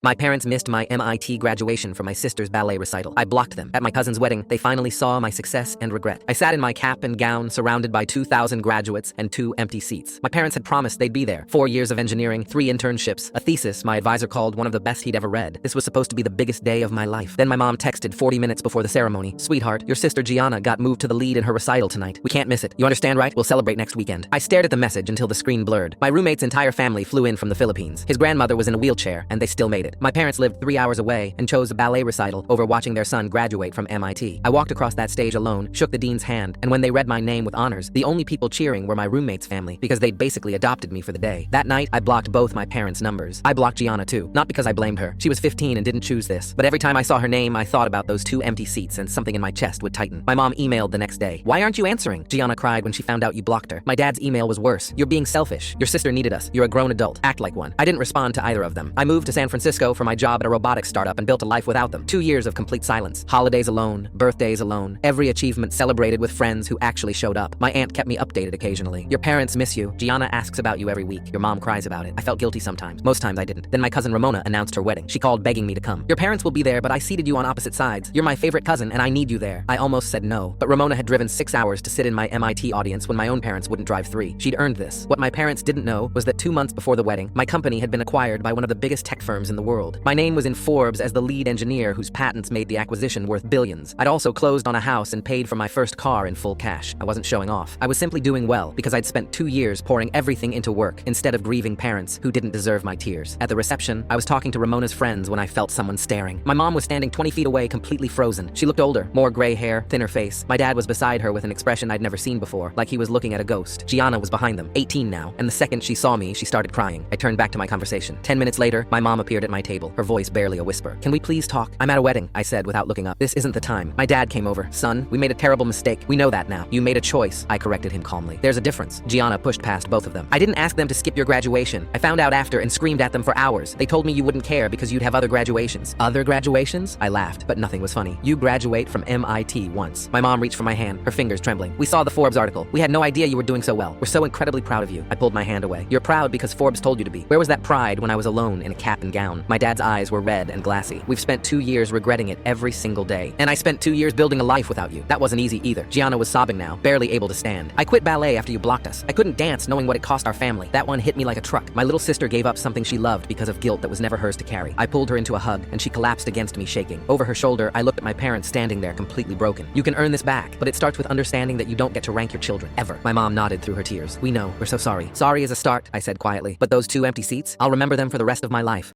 My parents missed my MIT graduation for my sister's ballet recital. I blocked them. At my cousin's wedding, they finally saw my success and regret. I sat in my cap and gown, surrounded by 2,000 graduates and 2 empty seats. My parents had promised they'd be there. 4 years of engineering, 3 internships, a thesis my advisor called one of the best he'd ever read. This was supposed to be the biggest day of my life. Then my mom texted 40 minutes before the ceremony. "Sweetheart, your sister Gianna got moved to the lead in her recital tonight. We can't miss it. You understand, right? We'll celebrate next weekend." I stared at the message until the screen blurred. My roommate's entire family flew in from the Philippines. His grandmother was in a wheelchair, and they still made it. My parents lived 3 hours away and chose a ballet recital over watching their son graduate from MIT. I walked across that stage alone, shook the dean's hand, and when they read my name with honors, the only people cheering were my roommate's family because they'd basically adopted me for the day. That night, I blocked both my parents' numbers. I blocked Gianna too, not because I blamed her. She was 15 and didn't choose this, but every time I saw her name, I thought about those 2 empty seats and something in my chest would tighten. My mom emailed the next day. "Why aren't you answering?" Gianna cried when she found out you blocked her. My dad's email was worse. "You're being selfish. Your sister needed us. You're a grown adult. Act like one." I didn't respond to either of them. I moved to San Francisco for my job at a robotics startup and built a life without them. 2 years of complete silence. Holidays alone, birthdays alone, every achievement celebrated with friends who actually showed up. My aunt kept me updated occasionally. "Your parents miss you. Gianna asks about you every week. Your mom cries about it." I felt guilty sometimes. Most times I didn't. Then my cousin Ramona announced her wedding. She called begging me to come. "Your parents will be there, but I seated you on opposite sides. You're my favorite cousin and I need you there." I almost said no, but Ramona had driven 6 hours to sit in my MIT audience when my own parents wouldn't drive 3. She'd earned this. What my parents didn't know was that 2 months before the wedding, my company had been acquired by one of the biggest tech firms in the world. My name was in Forbes as the lead engineer whose patents made the acquisition worth billions. I'd also closed on a house and paid for my first car in full cash. I wasn't showing off. I was simply doing well because I'd spent 2 years pouring everything into work instead of grieving parents who didn't deserve my tears. At the reception, I was talking to Ramona's friends when I felt someone staring. My mom was standing 20 feet away, completely frozen. She looked older, more gray hair, thinner face. My dad was beside her with an expression I'd never seen before, like he was looking at a ghost. Gianna was behind them, 18 now, and the second she saw me, she started crying. I turned back to my conversation. 10 minutes later, my mom appeared at my table, her voice barely a whisper. "Can we please talk? I'm at a wedding," I said without looking up. "This isn't the time." My dad came over. "Son, we made a terrible mistake. We know that now. You made a choice," I corrected him calmly. "There's a difference." Gianna pushed past both of them. "I didn't ask them to skip your graduation. I found out after and screamed at them for hours. They told me you wouldn't care because you'd have other graduations." "Other graduations?" I laughed, but nothing was funny. "You graduate from MIT once." My mom reached for my hand, her fingers trembling. "We saw the Forbes article. We had no idea you were doing so well. We're so incredibly proud of you." I pulled my hand away. "You're proud because Forbes told you to be. Where was that pride when I was alone in a cap and gown?" My dad's eyes were red and glassy. "We've spent 2 years regretting it every single day. And I spent 2 years building a life without you. That wasn't easy either." Gianna was sobbing now, barely able to stand. "I quit ballet after you blocked us. I couldn't dance knowing what it cost our family. That one hit me like a truck. My little sister gave up something she loved because of guilt that was never hers to carry." I pulled her into a hug, and she collapsed against me, shaking. Over her shoulder, I looked at my parents standing there completely broken. "You can earn this back, but it starts with understanding that you don't get to rank your children, ever." My mom nodded through her tears. "We know. We're so sorry." "Sorry is a start," I said quietly. "But those 2 empty seats, I'll remember them for the rest of my life."